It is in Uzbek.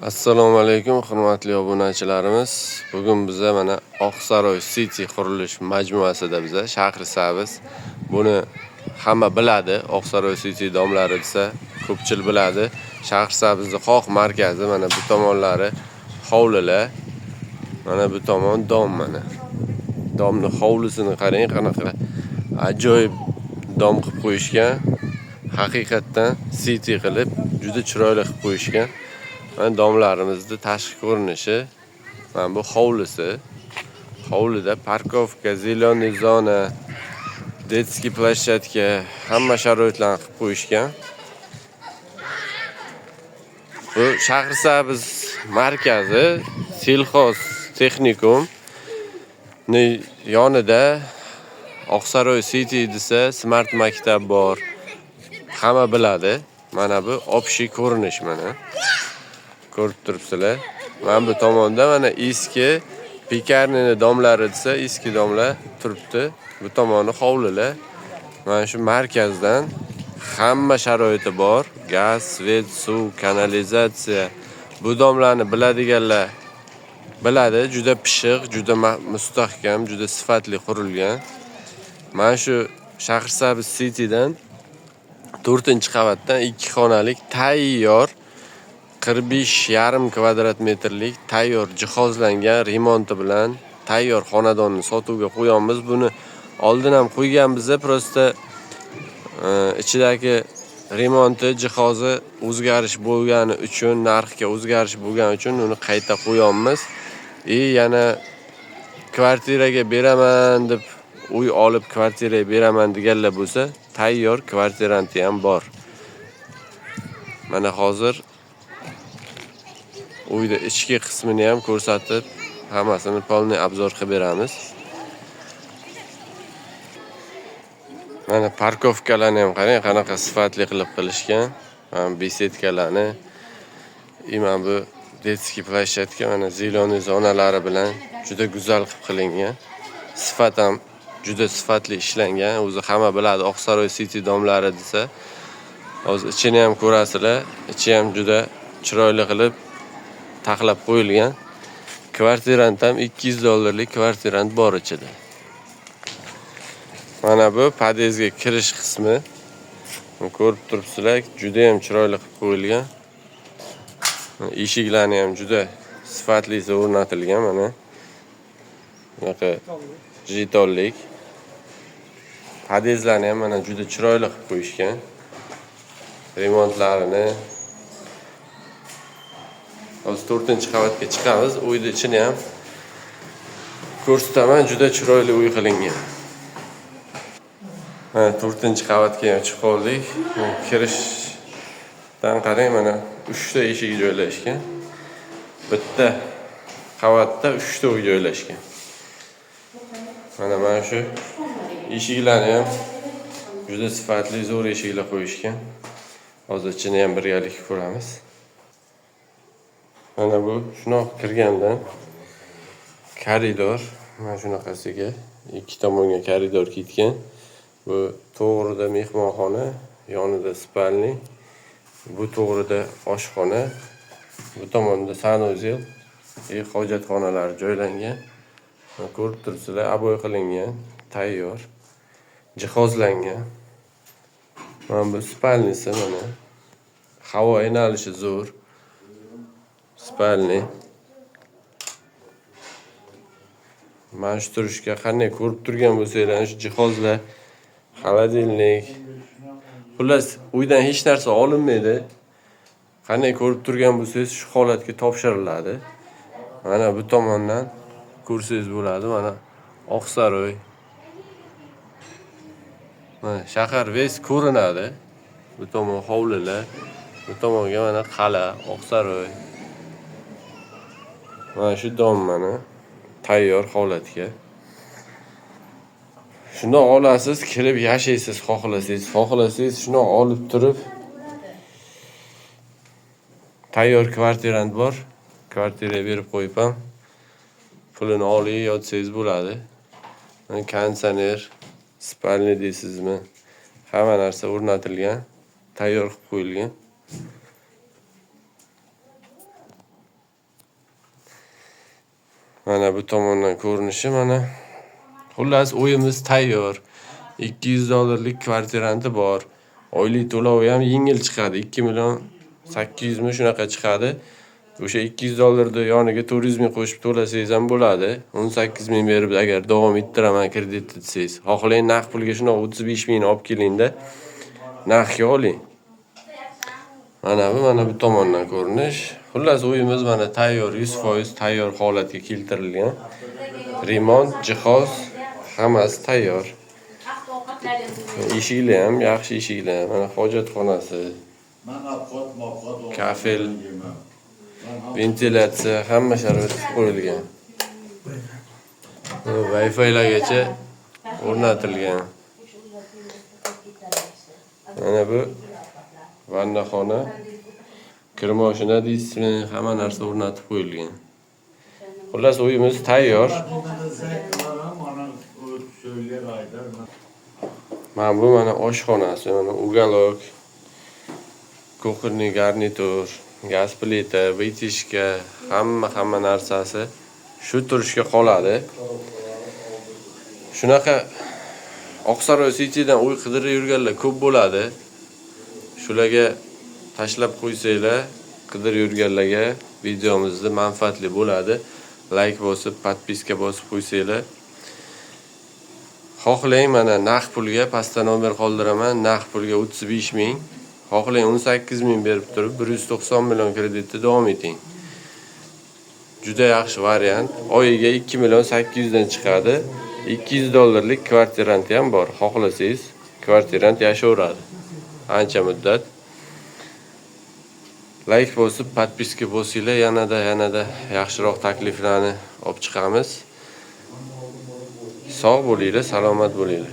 Assalomu alaykum hurmatli obunachilarimiz. Bugun biza mana Oqsaroy City qurilish majmuasida biza Shahrisabz. Buni hamma biladi. Oqsaroy City domlari desa ko'pchilik biladi. Shahrisabzning qoq markazi mana bu tomonlari hovlilar. Mana bu tomon dom mana. Domning hovlisini qarang qanaqa ajoyib dom qilib qo'yishgan. Haqiqatan City qilib juda chiroyli qilib qo'yishgan. Mana domlarimizni tashqi ko'rinishi. Mana bu hovlisi. Hovlida parkovka, zeleniy zona, detskiy plashatka, hamma sharoitlarni qilib qo'yishgan. Bu Shahrisabz markazi Selxoz texnikum yonida Oqsaroy City desa Smart maktab bor. Hamma biladi. Mana bu общий ko'rinish mana. Ko'rib turibsizlar. Mana bu tomonda mana eski pekarnining domlari desa eski domlar turibdi. Bu tomoni hovlilar. Mana shu markazdan hamma sharoiti bor. Gaz, svet, suv, kanalizatsiya. Bu domlarni biladiganlar biladi. Juda pishiq, juda mustahkam, juda sifatli qurilgan. Mana shu Shahrisabz Citydan 4-qavatdan 2 xonalik tayyor 45,5 kvadrat metrlik tayyor jihozlangan remonti bilan tayyor xonadonni sotuvga qo'yamiz. Buni oldin ham qo'yganmiz, prosta ichidagi remonti jihozi o'zgarish bo'lgani uchun, narxga o'zgarish bo'lgani uchun uni qayta qo'yamiz. Yana kvartiraga beraman deb uy olib kvartiraga beraman deganlar bo'lsa, tayyor kvartiranti ham bor. Mana hozir uyda ichki qismini ham ko'rsatib, hammasini polniy obzor qilib beramiz. Mana parkovkalarni ham qarang, qanaqa sifatli qilib qilishgan. Mana besetkalarni, mana bu detskiy plashatka, mana zeleniy zonalari bilan juda go'zal qilib qilingan. Sifat ham juda sifatli ishlangan. O'zi hamma biladi, Oqsaroy City domlari desa. Hozir ichini ham ko'rasizlar. Ichi ham juda chiroyli qilib taxlab qo'yilgan. Kvartirant ham $200 kvartirant bor ichida. Mana bu podyezdga kirish qismi. Ko'rib turibsizlar, juda ham chiroyli qilib qo'yilgan. Eshiklarni ham juda sifatli o'rnatilgan mana. Bunaqa jetonlik. Podyezlarni ham mana juda chiroyli qilib qo'yishgan. Remontlarini hozir 4-qavatga chiqamiz. Uyning ichini ham ko'rsataman, juda chiroyli uy qilingan. Mana 4-qavatga ham chiqib qoldik. Kirishdan qarang, mana 3 ta eshik joylashgan. Bitta qavatda 3 ta uy joylashgan. Mana shu eshiklarni ham juda sifatli zo'r eshiklar qo'yishgan. Hozir ichini ham birgalikda ko'ramiz. Mana bu shunaqa kirgandan koridor, mana shunaqasiga 2 tomonga koridor ketgan. Bu to'g'rida mehmonxona, yonida spalni, bu to'g'rida oshxona, bu tomonda sanuzel, hojatxonalar joylangan. Ko'rib turibsizlar, aboy qilingan, tayyor, jihozlangan. Mana bu spalnisi mana. Havo aynalishi zo'r. Spalni. Mana shu turishga qanday ko'rib turgan bo'lsanglar, shu jihozlar, xolodilnik. Xullas, uydan hech narsa olinmaydi. Qanday ko'rib turgan bo'lsangiz, shu holatga topshiriladi. Mana bu tomondan ko'rsangiz bo'ladi. Mana Oqsaroy. Mana shahar ves ko'rinadi. Bu tomon hovlilar, bu tomonga mana qala, Oqsaroy. Mana shu dom mana tayyor holatga. Shuni olasiz, kirib yashaysiz, xohlasangiz shuni olib turib tayyor kvartirant bor. Kvartiraga berib qo'yib ham pulini olib yotsangiz bo'ladi. Mana konditsioner, spalni deysizmi? Hamma narsa o'rnatilgan, tayyor qilib qo'yilgan. Mana bu tomondan ko'rinishi mana. Xullas, uyimiz tayyor. $200 kvartiranti bor. Oylik to'lovi ham yengil chiqadi. 2.800.000 mi shunaqa chiqadi. O'sha $200 yoniga turizmni qo'shib to'lasangiz ham bo'ladi. 18.000 berib agar davom ettiraman kredit desangiz. Xohlang naqd pulga shuna 35.000 olib kelingda naqdga oling. Mana bu tomondan ko'rinish. Xullas, uyimiz mana tayyor, 100% tayyor holatga keltirilgan. Remont, jihoz hammasi tayyor. Eshiklar ham yaxshi eshiklar. Mana hojatxonasi, kafel, ventilyatsiya hamma sharoit qo'yilgan. Wi-Fi largacha o'rnatilgan. Mana bu vannaxona, kir moshina displey hamma narsa o'rnatib qo'yilgan. Xullas, uyimiz tayyor. Mana oshxonasi, mana ugalok, kuxonniy garnitur, gaz plita, vitishka, hamma narsasi shu turishga qoladi. Shunaqa Oqsaroy City'dan uy qidirib yurganlar ko'p bo'ladi. Shularga tashlab qo'ysanglar, qidirib yurganlarga videomizni manfaatli bo'ladi. Like bosib, podpiska bosib qo'ysanglar. Xohlang mana naqd pulga pastda nomer qoldiraman. Naqd pulga 35.000, xohlang 18.000 berib turib 190 million kreditda davom eting. Juda yaxshi variant. Oyiga 2.800.000 dan chiqadi. $200 kvartiranti ham bor. Xohlasangiz kvartirant yashaveradi. Ancha muddat. Like bosib, podpiska bosinglar, yanada yaxshiroq takliflarni olib chiqamiz. Sog' bo'linglar, salomat bo'linglar.